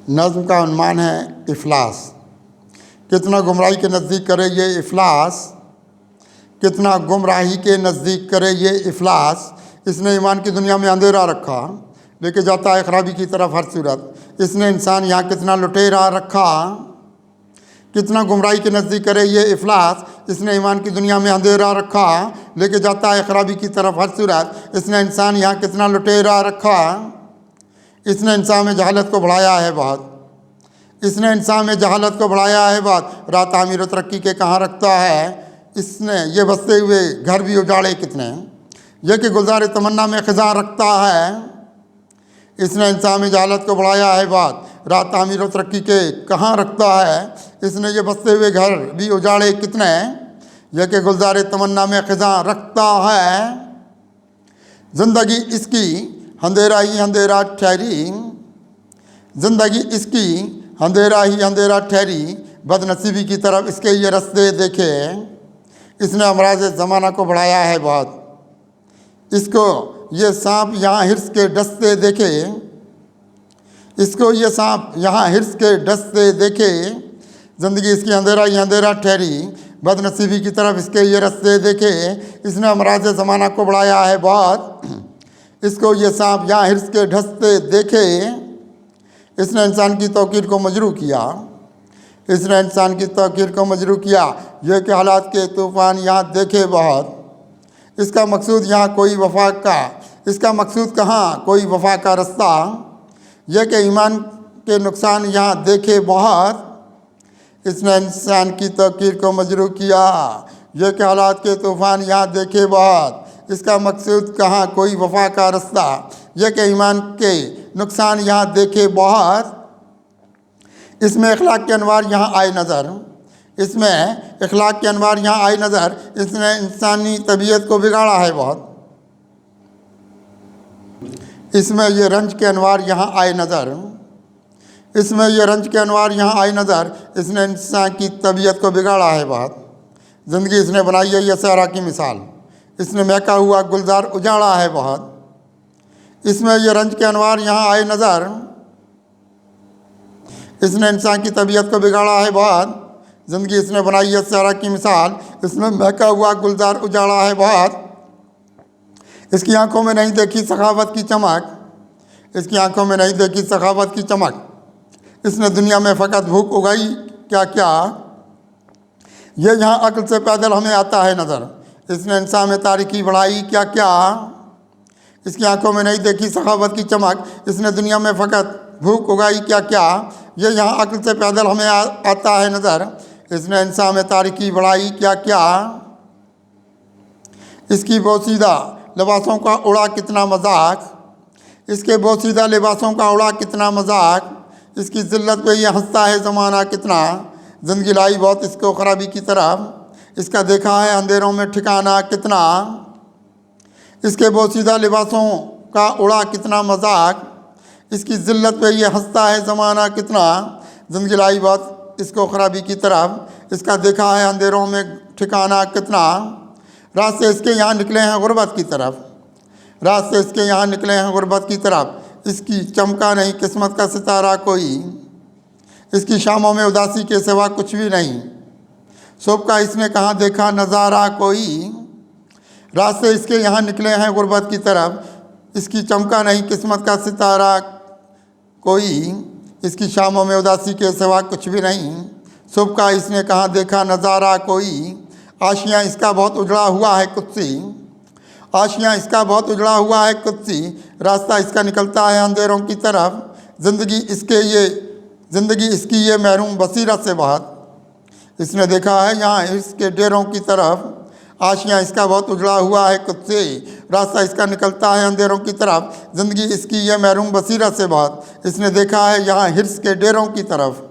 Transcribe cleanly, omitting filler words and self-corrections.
नज़्म का उन्वान है इफ़लास। कितना गुमराही के नज़दीक करे ये इफ़लास, कितना गुमराही के नज़दीक करे ये इफ़लास। इसने ईमान की दुनिया में अंधेरा रखा, लेके जाता है खराबी की तरफ हर सूरत। इसने इंसान यहाँ कितना लुटेरा रखा। कितना गुमराही के नज़दीक करे ये इफ़लास, इसने ईमान की दुनिया में अंधेरा रखा, लेके जाता है खराबी की तरफ हर सूरत। इसने इंसान यहाँ कितना लुटेरा रखा। इसने इंसान में जहालत को बढ़ाया है बहुत, इसने इंसान में जहालत को बढ़ाया है बहुत। रात आमिर व तरक्की के कहाँ रखता है इसने, ये बसते हुए घर भी उजाड़े कितने। यह कि गुलजार तमन्ना में ख़ज़ां रखता है, इसने इंसान में जहालत को बढ़ाया है बहुत। रात आमिर व तरक्की के कहाँ रखता है, इसने ये बसते हुए घर भी उजाड़े कितने। यह कि गुलजार तमन्ना में ख़ज़ां रखता है। ज़िंदगी इसकी अंधेरा ही अंधेरा ठहरी, ज़िंदगी इसकी अंधेरा ही अंधेरा ठहरी। बदनसीबी की तरफ इसके ये रास्ते देखे, इसने अमराज ज़माना को बढ़ाया है बहुत। इसको ये सांप यहाँ हिर्स के डसते देखे, इसको ये सांप यहाँ हिर्स के डसते देखे। ज़िंदगी इसकी अंधेरा ही अंधेरा ठहरी, बदनसीबी की तरफ इसके ये रास्ते देखे। इसने अमराज ज़माना को बढ़ाया है बहुत। इसको ये सांप यहाँ हिर्स के ढसते देखे। इसने इंसान की तौकीर को मजरू किया, इसने इंसान की तौकीर को मजरू किया। यह कि हालात के तूफ़ान यहाँ देखे बहुत। इसका मकसूद यहाँ कोई वफा का, इसका मकसूद कहाँ कोई वफा का रास्ता। यह कि ईमान के नुकसान यहाँ देखे बहुत। इसने इंसान की तौकीर को मजरू किया। यह कि हालात के तूफ़ान यहाँ देखे बहुत। इसका मकसूद कहाँ कोई वफा का रास्ता। यह कि ईमान के नुकसान यहाँ देखे बहुत। इसमें अखलाक के अनवार यहाँ आए नज़र, इसमें अखलाक के अनवार यहाँ आए नज़र। इसने इंसानी तबीयत को बिगाड़ा है बहुत। इसमें ये रंज के अनवार यहाँ आए नज़र, इसमें ये रंज के अनवार यहाँ आए नज़र। इसने इंसान की तबीयत को बिगाड़ा है बहुत। ज़िंदगी इसने बनाई है यह सहरा की मिसाल, इसने महका हुआ गुलजार उजाड़ा है बहुत। इसमें यह रंज के अनवार यहाँ आए नज़र, इसने इंसान की तबीयत को बिगाड़ा है बहुत। ज़िंदगी इसने बनाई है सहरा की मिसाल, इसमें महका हुआ गुलजार उजाड़ा है बहुत। इसकी आंखों में नहीं देखी सखावत की चमक, इसकी आंखों में नहीं देखी सखावत की चमक। इसने दुनिया में फ़कत भूख उगाई क्या क्या। ये यहाँ अक्ल से पैदल हमें आता है नज़र। इसने इंसान में तारीकी बढ़ाई क्या क्या। इसकी आंखों में नहीं देखी सखावत की चमक, इसने दुनिया में फ़कत भूख उगाई क्या क्या। ये यहाँ अक्ल से पैदल हमें आता है नज़र। इसने इंसान में तारीकी बढ़ाई क्या क्या। इसकी बोसीदा लिबासों का उड़ा कितना मजाक, इसके बोसीदा लिबासों का उड़ा कितना मजाक। इसकी ज़िल्लत पे ये हंसता है ज़माना कितना। ज़िंदगी लाई बहुत इसको खराबी की तरफ, इसका देखा है अंधेरों में ठिकाना कितना। इसके बोसीदा लिबासों का उड़ा कितना मजाक, इसकी ज़िल्लत पे ये हंसता है ज़माना कितना। ज़िंदगी लाई बहुत इसको खराबी की तरफ, इसका देखा है अंधेरों में ठिकाना कितना। रात से इसके यहाँ निकले हैं गुरबत की तरफ, रात से इसके यहाँ निकले हैं गुरबत की तरफ। इसकी चमका नहीं किस्मत का सितारा कोई, इसकी शामों में उदासी के सिवा कुछ भी नहीं। सुबह का इसने कहाँ देखा नज़ारा कोई। रात से इसके यहाँ निकले हैं गुरबत की तरफ, इसकी चमका नहीं किस्मत का सितारा कोई। इसकी शामों में उदासी के सिवा कुछ भी नहीं। सुबह का इसने कहाँ देखा नज़ारा कोई। आशियाँ इसका बहुत उजड़ा हुआ है कुत्सी, आशियाँ इसका बहुत उजड़ा हुआ है कुत्सी। रास्ता इसका निकलता है अंधेरों की तरफ। ज़िंदगी इसकी ये महरूम बसीरत से बहुत, इसने देखा है यहाँ इसके डेरों की तरफ। आशियाँ इसका बहुत उजड़ा हुआ है कुत्सी, रास्ता इसका निकलता है अंधेरों की तरफ। ज़िंदगी इसकी ये महरूम बसीरत से बहुत, इसने देखा है यहाँ हिर्स के डेरों की तरफ।